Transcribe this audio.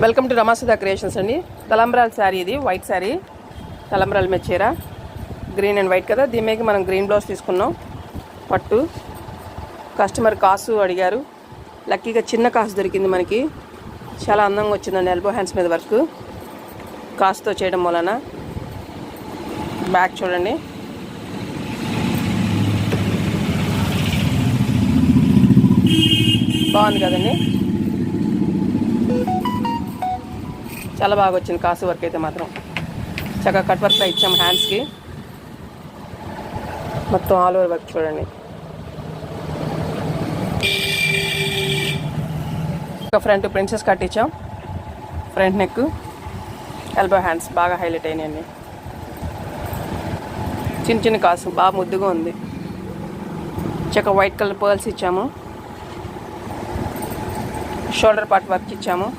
Welcome to రమాసుధా creations అండి. తలంబ్రాల శారీ, ఇది వైట్ శారీ, తలంబ్రాల మీద చీర, గ్రీన్ అండ్ వైట్ కదా. దీని మీద మనం గ్రీన్ బ్లౌజ్ తీసుకున్నాం, పట్టు. కస్టమర్ కాసు అడిగారు, లక్కీగా చిన్న కాసు దొరికింది మనకి. చాలా అందంగా వచ్చిందండి, ఎల్బో హ్యాండ్స్ మీద వర్క్ కాసుతో చేయడం వలన. బ్యాక్ చూడండి, బాగుంది కదండి. చాలా బాగా వచ్చింది కాసు వర్క్ అయితే మాత్రం. చక్కగా కట్ వర్క్లో ఇచ్చాము హ్యాండ్స్కి. మొత్తం ఆల్ ఓవర్ వర్క్ చూడండి. ఫ్రంట్ ప్రిన్సెస్ కట్ ఇచ్చాం, ఫ్రంట్ నెక్, ఎల్బో హ్యాండ్స్ బాగా హైలైట్ అయినాయండి. చిన్న చిన్న కాసు బాగా ముద్దుగా ఉంది. చక్కగా వైట్ కలర్ పర్ల్స్ ఇచ్చాము, షోల్డర్ పార్ట్ వర్క్ ఇచ్చాము.